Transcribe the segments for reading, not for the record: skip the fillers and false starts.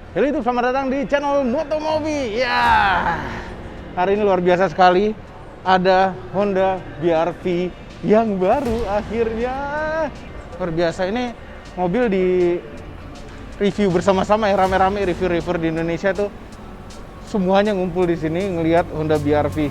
Halo YouTube, selamat datang di channel Motomobi. Ya, hari ini luar biasa sekali. Ada Honda BR-V yang baru akhirnya. Luar biasa, ini mobil di review bersama-sama ya, rame-rame reviewer di Indonesia tuh semuanya ngumpul di sini ngelihat Honda BR-V.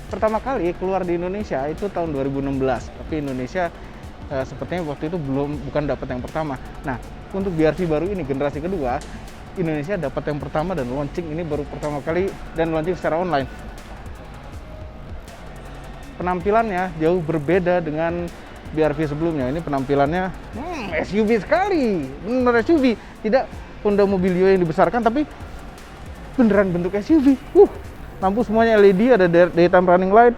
Pertama kali keluar di Indonesia itu tahun 2016, tapi Indonesia sepertinya waktu itu bukan dapat yang pertama. Nah, untuk BR-V baru ini generasi kedua, Indonesia dapat yang pertama dan launching ini baru pertama kali dan launching secara online. Penampilannya jauh berbeda dengan BR-V sebelumnya. Ini penampilannya SUV sekali, benar SUV, tidak Honda Mobilio yang dibesarkan, tapi beneran bentuk SUV. Lampu semuanya LED, ada daytime running light,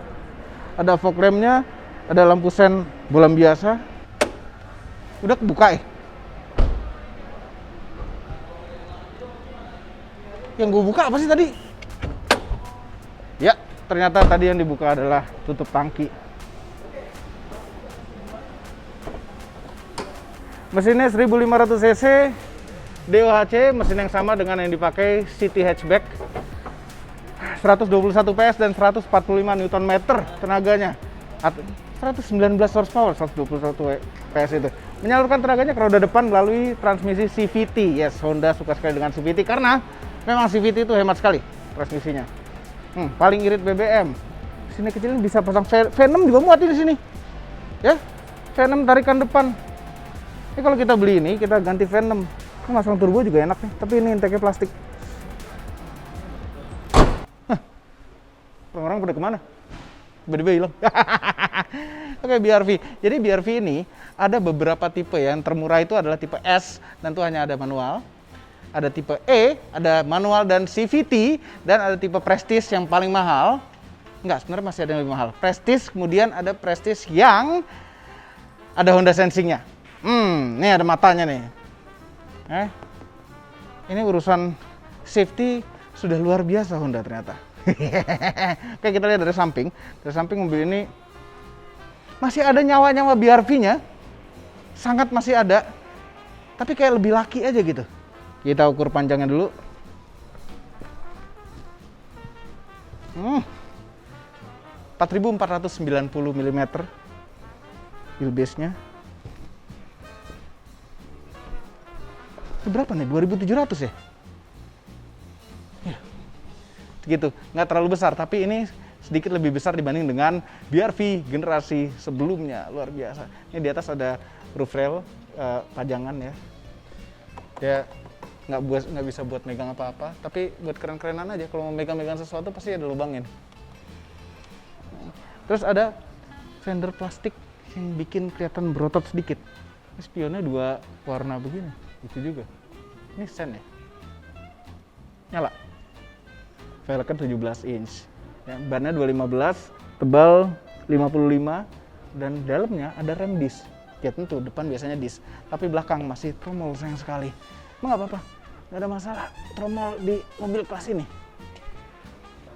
ada fog lampnya, ada lampu sen bolam biasa. Udah kebuka ya? Yang gue buka apa sih tadi? Ya, ternyata tadi yang dibuka adalah tutup tangki. Mesinnya 1500 cc, DOHC, mesin yang sama dengan yang dipakai City Hatchback. 121 PS dan 145 Nm tenaganya. 119 horsepower, 121 PS itu. Menyalurkan tenaganya ke roda depan melalui transmisi CVT. Yes, Honda suka sekali dengan CVT karena memang CVT itu hemat sekali transmisinya. Paling irit BBM. Sini kecil ini bisa pasang V6 juga muat di sini. Ya, V6 tarikan depan. Ini kalau kita beli ini, kita ganti V6. Ini masang turbo juga enak nih, tapi ini intake plastik. Orang-orang pada kemana? Tiba-tiba hilang. Oke, BR-V. Jadi BR-V ini ada beberapa tipe ya. Yang termurah itu adalah tipe S, dan itu hanya ada manual. Ada tipe E, ada manual dan CVT, dan ada tipe Prestige yang paling mahal. Enggak, sebenarnya masih ada yang lebih mahal. Prestige, kemudian ada Prestige yang ada Honda Sensing-nya. Ini ada matanya nih. Ini urusan safety sudah luar biasa Honda ternyata. Oke, kita lihat dari samping. Dari samping mobil ini masih ada nyawa-nyawa BR-V-nya. Sangat masih ada. Tapi kayak lebih laki aja gitu. Kita ukur panjangnya dulu. 4490 mm wheelbase-nya. Itu berapa nih? 2700 ya? Gitu, nggak terlalu besar, tapi ini sedikit lebih besar dibanding dengan BR-V generasi sebelumnya. Luar biasa. Ini di atas ada roof rail pajangan ya. Dia nggak bisa buat megang apa-apa, tapi buat keren-kerenan aja. Kalau mau megang-megang sesuatu pasti ada lubangnya. Terus ada fender plastik yang bikin kelihatan berotot sedikit. Ini spionnya dua warna begini, itu juga. Ini sen ya. Nyala. Velgnya 17 inch, ya, bannya 215, tebal 55, dan dalamnya ada rem disc. Ya tentu, depan biasanya disc, tapi belakang masih tromol, sayang sekali. Emang nggak apa-apa, nggak ada masalah tromol di mobil kelas ini.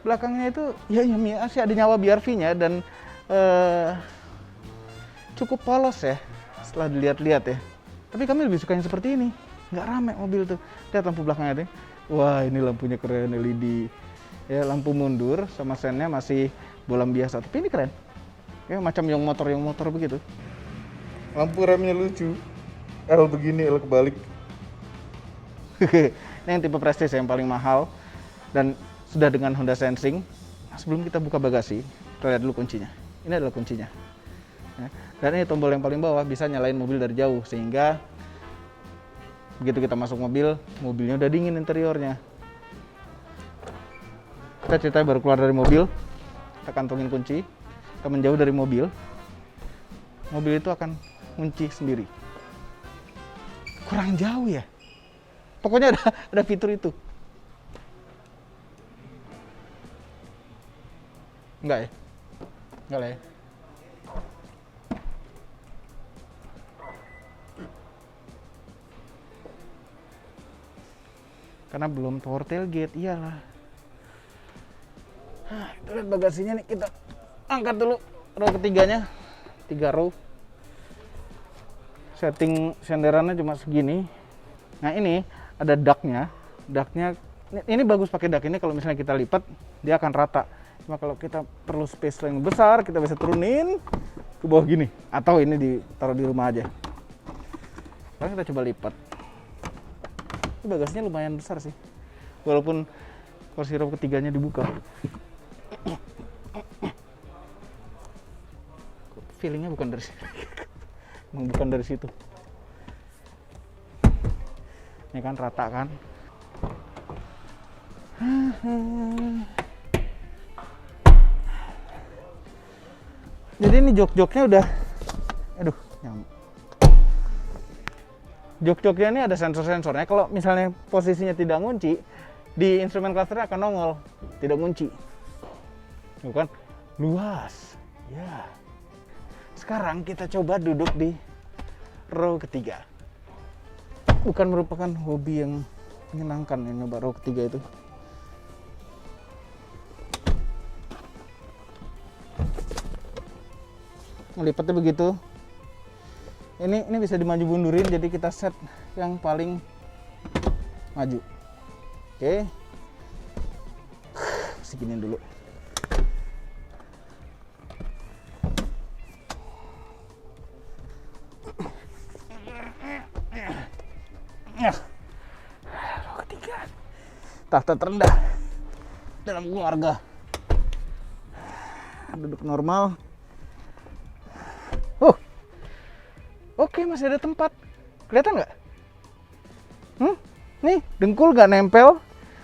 Belakangnya itu, ya masih ada nyawa BR-V-nya, dan cukup polos ya, setelah dilihat-lihat ya. Tapi kami lebih suka yang seperti ini, nggak rame mobil tuh. Lihat lampu belakangnya tuh. Wah, ini lampunya keren, LED. Ya, lampu mundur sama sennya masih bolam biasa, tapi ini keren ya, macam yang motor begitu. Lampu remnya lucu, L begini, L kebalik. Ini yang tipe Prestige yang paling mahal dan sudah dengan Honda Sensing. Sebelum kita buka bagasi, kita lihat dulu kuncinya. Ini adalah kuncinya ya. Dan ini tombol yang paling bawah bisa nyalain mobil dari jauh, sehingga begitu kita masuk mobil, mobilnya udah dingin interiornya. Kita ceritanya baru keluar dari mobil, kita kantongin kunci, kita menjauh dari mobil, mobil itu akan kunci sendiri. Kurang jauh ya, pokoknya ada fitur itu. Enggak ya? Enggak lah ya. karena belum power tailgate. Iyalah. Kita lihat bagasinya nih, kita angkat dulu row ketiganya, 3 row. Setting senderannya cuma segini. Nah ini ada ducknya ini bagus pakai duck ini, kalau misalnya kita lipat dia akan rata. Cuma kalau kita perlu space yang besar, kita bisa turunin ke bawah gini, atau ini ditaruh di rumah aja. Sekarang kita coba lipat. Ini bagasinya lumayan besar sih, walaupun kursi row ketiganya dibuka. Feelingnya bukan dari situ. Emang bukan dari situ. Ini kan rata kan. Jadi ini jok-joknya udah, aduh, nyamuk. Jok-joknya ini ada sensor-sensornya. Kalau misalnya posisinya tidak ngunci, di instrumen clusternya akan nongol, tidak ngunci. Bukan luas. Ya. Sekarang kita coba duduk di row ketiga. Bukan merupakan hobi yang menyenangkan yang nyoba row ketiga itu. Ngelipatnya begitu. Ini bisa dimaju mundurin, jadi kita set yang paling maju. Oke. Seginiin dulu. Row ketiga. Tahta terendah dalam keluarga. Duduk normal. Oke, masih ada tempat. Kelihatan nggak? Nih, dengkul nggak nempel.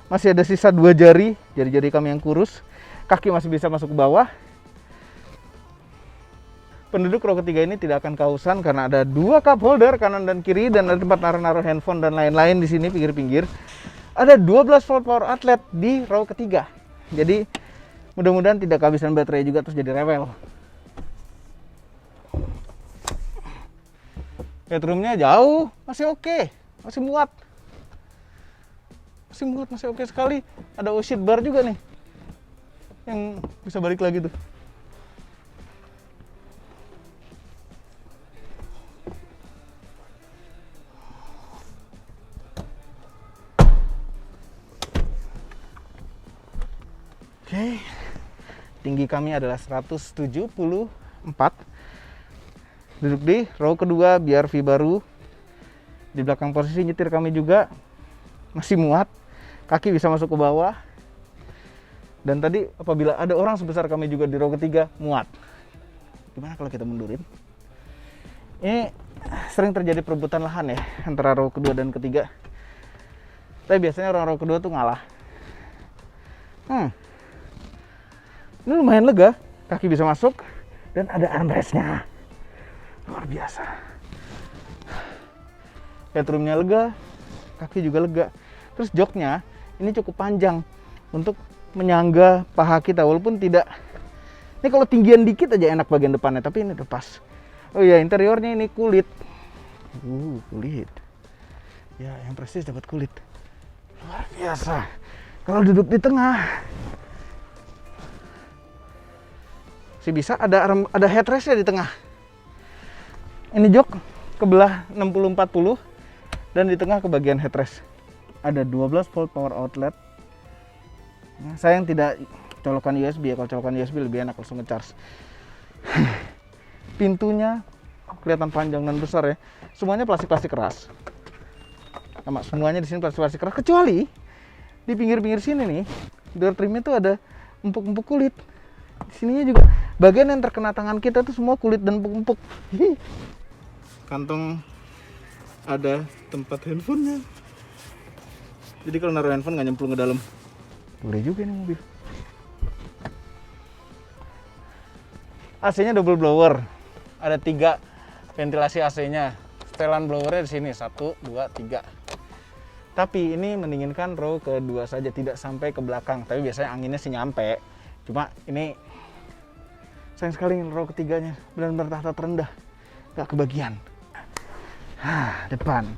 Masih ada sisa 2 jari. Jari-jari kami yang kurus. Kaki masih bisa masuk ke bawah. Penduduk row ketiga ini tidak akan kehausan karena ada 2 cup holder kanan dan kiri, dan ada tempat naruh handphone dan lain-lain di sini pinggir-pinggir. Ada 12 volt power outlet di row ketiga. Jadi mudah-mudahan tidak kehabisan baterai juga terus jadi rewel. Headroomnya jauh, masih oke, masih muat. Masih oke sekali. Ada oh shit bar juga nih, yang bisa balik lagi tuh. Oke, tinggi kami adalah 174. Duduk di row kedua biar V baru. Di belakang posisi nyetir kami juga masih muat. Kaki bisa masuk ke bawah. Dan tadi apabila ada orang sebesar kami juga di row ketiga, muat. Gimana kalau kita mundurin? Ini sering terjadi perebutan lahan ya antara row kedua dan ketiga. Tapi biasanya orang row kedua tuh ngalah. Ini lumayan lega. Kaki bisa masuk dan ada armrestnya. Luar biasa. Headroomnya lega, kaki juga lega. Terus joknya ini cukup panjang untuk menyangga paha kita, walaupun tidak. Ini kalau tinggian dikit aja enak bagian depannya, tapi ini udah pas. Oh iya, interiornya ini kulit. Kulit. Ya, yang prestis dapat kulit. Luar biasa. Kalau duduk di tengah, sih bisa ada headrestnya di tengah. Ini jok kebelah 60-40 dan di tengah ke bagian headrest. Ada 12 volt power outlet. Nah, sayang tidak colokan USB ya. Kalau colokan USB lebih enak langsung ngecharge. Pintunya kelihatan panjang dan besar ya. Semuanya plastik-plastik keras. Sama semuanya di sini plastik-plastik keras, kecuali di pinggir-pinggir sini nih, door trimnya tuh ada empuk-empuk kulit. Di sininya juga bagian yang terkena tangan kita tuh semua kulit dan empuk-empuk. Kantong ada tempat handphonenya. Jadi kalau naruh handphone nggak nyemplung ke dalam. Boleh juga nih mobil. AC-nya double blower. Ada 3 ventilasi AC-nya. Setelan blowernya di sini 1, 2, 3. Tapi ini mendinginkan row kedua saja, tidak sampai ke belakang. Tapi biasanya anginnya sih nyampe. Cuma ini sayang sekali row ketiganya benar-benar tahta terendah, nggak kebagian. Depan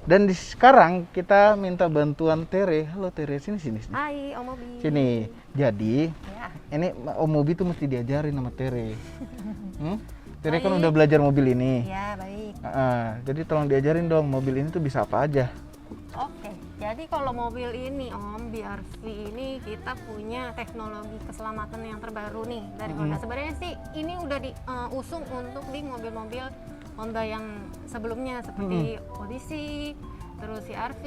Dan sekarang kita minta bantuan Tere. Halo Tere, sini. Hai Om Mobi. Sini. Jadi, Ya. ini Om Mobi tuh mesti diajarin sama Tere. Tere kan Baik. udah belajar mobil ini. Ya baik. Jadi tolong diajarin dong, mobil ini tuh bisa apa aja. Oke. Jadi kalau mobil ini Om BRV ini kita punya teknologi keselamatan yang terbaru nih dari Honda. Sebenarnya sih ini udah diusung untuk di mobil-mobil Honda yang sebelumnya seperti Odyssey, terus CR-V.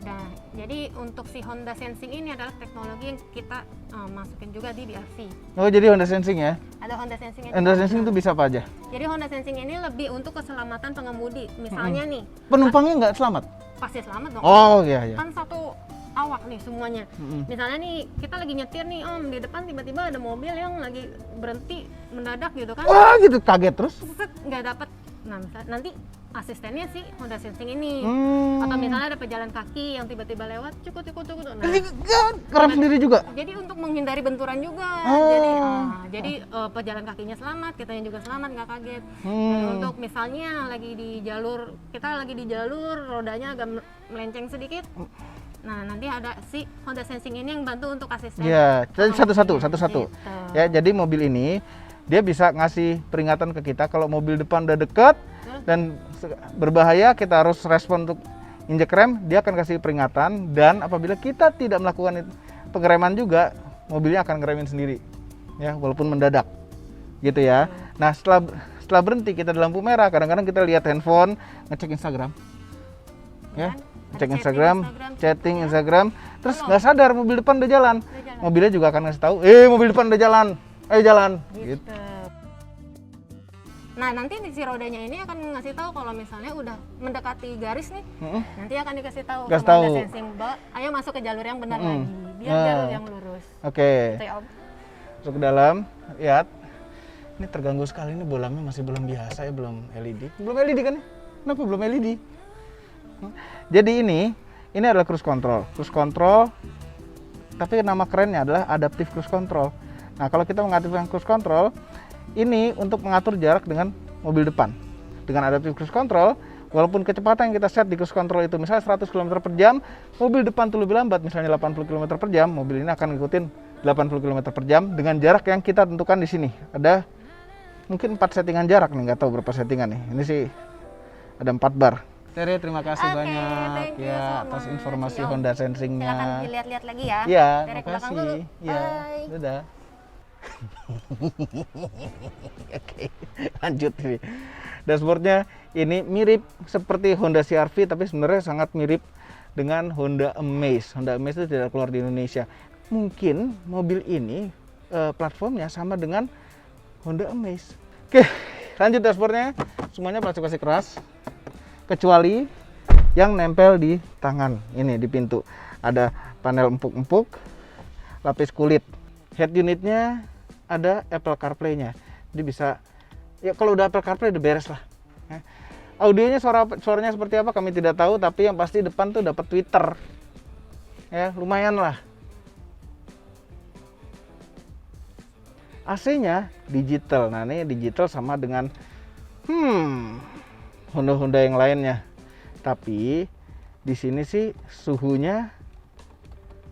Nah, jadi untuk si Honda Sensing ini adalah teknologi yang kita masukin juga di BRV. Oh, jadi Honda Sensing ya? Ada Honda Sensing. Honda Sensing itu bisa apa aja? Jadi Honda Sensing ini lebih untuk keselamatan pengemudi. Misalnya nih, Penumpangnya nggak selamat? pasti selamat dong. Oh iya. Kan satu awak nih semuanya. Misalnya nih kita lagi nyetir nih Om, di depan tiba-tiba ada mobil yang lagi berhenti mendadak gitu kan. Wah gitu, kaget terus? Set, nggak dapet. Nah, nanti asistennya sih Honda Sensing ini. Atau misalnya ada pejalan kaki yang tiba-tiba lewat, cukup. Nah, Kerap sendiri juga? jadi untuk menghindari benturan juga. Jadi pejalan kakinya selamat, kitanya juga selamat, nggak kaget. Dan untuk misalnya kita lagi di jalur rodanya agak melenceng sedikit. Nah, nanti ada si Honda Sensing ini yang bantu untuk asisten. Iya, jadi satu-satu. Gitu. Ya, jadi mobil ini dia bisa ngasih peringatan ke kita kalau mobil depan udah deket dan berbahaya, kita harus respon untuk injek rem, dia akan kasih peringatan. Dan apabila kita tidak melakukan pengereman juga, mobilnya akan ngeremin sendiri, ya walaupun mendadak, gitu ya. Nah setelah berhenti kita di lampu merah, kadang-kadang kita lihat handphone, ngecek Instagram, ya, ngecek Instagram, chatting Instagram, terus nggak sadar mobil depan udah jalan. Mobilnya juga akan ngasih tahu, mobil depan udah jalan, ayo jalan, gitu. Nah, nanti si rodanya ini akan ngasih tahu kalau misalnya udah mendekati garis nih, nanti akan dikasih tahu ke Honda Sensing, ayo masuk ke jalur yang benar lagi, biar jalur yang lurus. Oke. Gitu ya, Om. Masuk ke dalam, lihat. Ini terganggu sekali, ini bolamnya masih belum biasa ya, belum LED. Belum LED kan? Kenapa belum LED? Jadi ini adalah cruise control. Cruise control, tapi nama kerennya adalah adaptive cruise control. Nah, kalau kita mengaktifkan cruise control, ini untuk mengatur jarak dengan mobil depan. Dengan adaptive cruise control, walaupun kecepatan yang kita set di cruise control itu misalnya 100 km per jam, mobil depan tuh lebih lambat, misalnya 80 km per jam, mobil ini akan ngikutin 80 km per jam dengan jarak yang kita tentukan di sini. Ada mungkin 4 settingan jarak nih, nggak tahu berapa settingan nih. Ini sih ada 4 bar. Tere, terima kasih banyak ya atas informasi Honda Sensing-nya. Silakan dilihat-lihat lagi ya. Iya, Tere, terima kasih. Iya, dadah. Oke, lanjut nih. Dashboardnya ini mirip seperti Honda CR-V, tapi sebenarnya sangat mirip dengan Honda Amaze. Honda Amaze itu tidak keluar di Indonesia. Mungkin mobil ini platformnya sama dengan Honda Amaze. Oke, lanjut dashboardnya. Semuanya plastik keras, kecuali yang nempel di tangan. Ini di pintu ada panel empuk-empuk, lapis kulit. Head unitnya ada Apple CarPlay-nya, jadi bisa ya, kalau udah Apple CarPlay udah beres lah. Audionya suaranya seperti apa kami tidak tahu, tapi yang pasti depan tuh dapat Twitter, ya lumayan lah. AC-nya digital. Nah ini digital sama dengan Honda yang lainnya, tapi di sini sih suhunya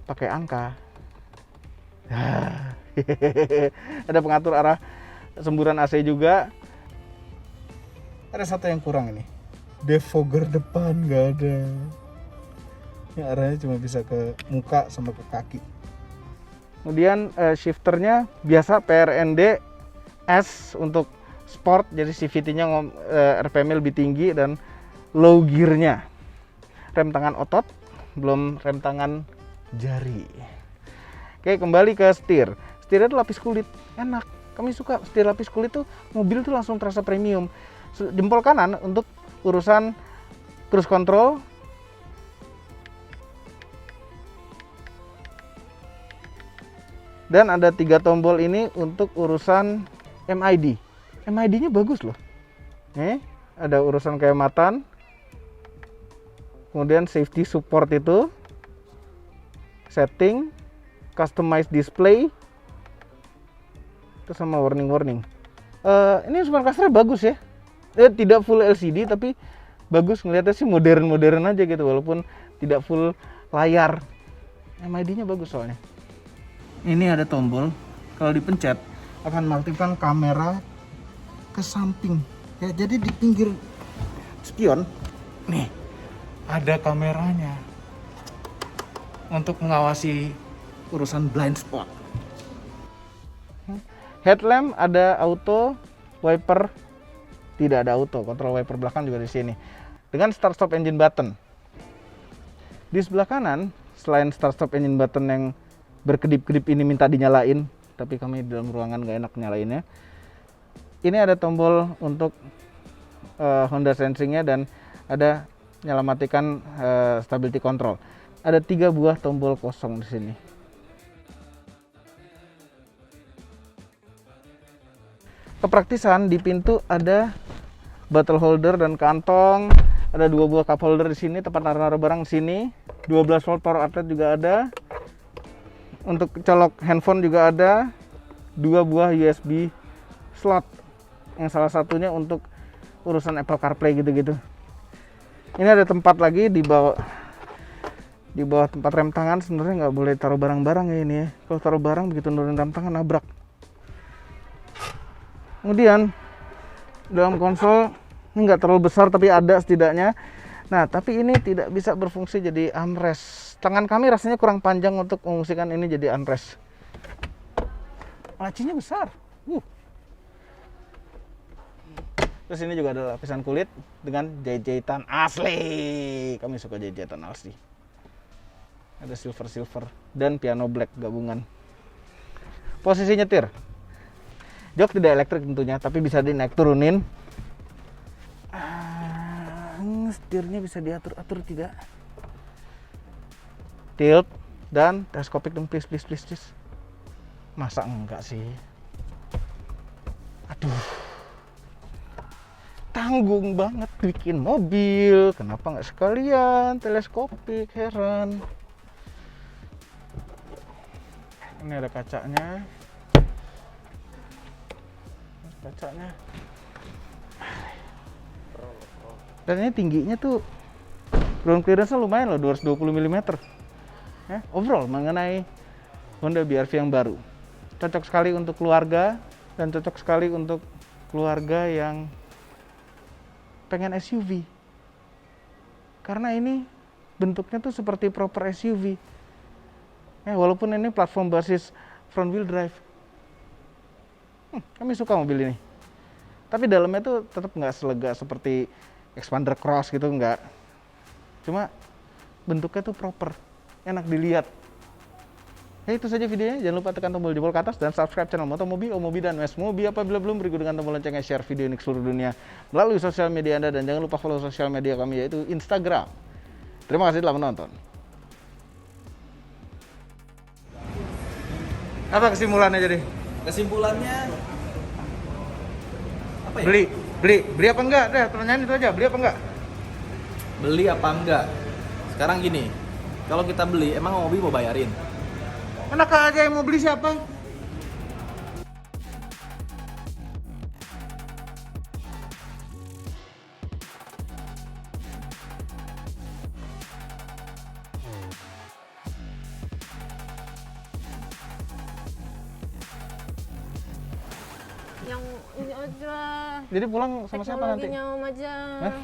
pakai angka. Ada pengatur arah semburan AC juga. Ada satu yang kurang ini, defogger depan nggak ada. Ini arahnya cuma bisa ke muka sama ke kaki. Kemudian shifternya biasa PRND S untuk sport, jadi CVT-nya RPM lebih tinggi dan low gear-nya. Rem tangan otot, belum rem tangan jari. Oke, kembali ke setir. Setirnya itu lapis kulit, enak. Kami suka setir lapis kulit tuh, mobil tuh langsung terasa premium. Jempol kanan untuk urusan cruise control. Dan ada 3 tombol ini untuk urusan MID. MID-nya bagus loh. Ada urusan kehematan. Kemudian safety support itu. Setting, customize display. Itu sama warning-warning. Ini instrumen cluster bagus ya. Tidak full LCD tapi bagus ngeliatnya sih, modern aja gitu walaupun tidak full layar. MID-nya bagus soalnya. Ini ada tombol, kalau dipencet akan mengaktifkan kamera ke samping. Ya, jadi di pinggir spion nih ada kameranya untuk mengawasi urusan blind spot. Headlamp ada auto, wiper tidak ada auto, kontrol wiper belakang juga di sini. Dengan start stop engine button. Di sebelah kanan, selain start stop engine button yang berkedip-kedip ini minta dinyalain, tapi kami di dalam ruangan nggak enak nyalainnya. Ini ada tombol untuk Honda sensingnya dan ada nyala matikan stability control. Ada 3 buah tombol kosong di sini. Kepraktisan di pintu ada bottle holder dan kantong, ada 2 buah cup holder di sini, tempat naruh barang di sini, 12 volt power outlet juga ada. Untuk colok handphone juga ada 2 buah USB slot, yang salah satunya untuk urusan Apple CarPlay gitu-gitu. Ini ada tempat lagi di bawah tempat rem tangan. Sebenarnya nggak boleh taruh barang-barang ya ini ya. Kalau taruh barang begitu nurunin rem tangan nabrak. Kemudian dalam konsol ini nggak terlalu besar tapi ada setidaknya. Nah, tapi ini tidak bisa berfungsi jadi armrest. Tangan kami rasanya kurang panjang untuk mengungsikan ini jadi armrest. Lacinya besar. Terus ini juga ada lapisan kulit dengan jahitan asli. Kami suka jahitan asli. Ada silver dan piano black gabungan. Posisi nyetir. Jok tidak elektrik tentunya, tapi bisa dinaik turunin. Setirnya bisa diatur-atur tidak? Tilt dan teleskopik dong, please. Masa enggak sih? Aduh, tanggung banget bikin mobil. Kenapa nggak sekalian teleskopik? Heran. Ini ada kacanya. Dan ini tingginya tuh ground clearance-nya lumayan loh, 220 mm. Ya, overall mengenai Honda BR-V yang baru, cocok sekali untuk keluarga dan cocok sekali untuk keluarga yang pengen SUV. Karena ini bentuknya tuh seperti proper SUV. Ya, walaupun ini platform basis front wheel drive. Kami suka mobil ini. Tapi dalamnya tuh tetap nggak selega seperti Expander Cross gitu, nggak. Cuma bentuknya tuh proper, enak dilihat. Ya itu saja videonya. Jangan lupa tekan tombol jempol ke atas dan subscribe channel Motomobi, Omobi, dan Westmobi. Apabila belum, berikut dengan tombol loncengnya, share video ini ke seluruh dunia melalui sosial media Anda. Dan jangan lupa follow sosial media kami, yaitu Instagram. Terima kasih telah menonton. Apa kesimpulannya jadi? Kesimpulannya apa ya? Beli apa enggak? Deh, pertanyaan itu aja. Beli apa enggak? Beli apa enggak? Sekarang gini, kalau kita beli, emang Obi mau bayarin? Enak aja, yang mau beli siapa? Yang ini aja. Jadi pulang sama siapa nanti? Teknologinya Om aja. Hah?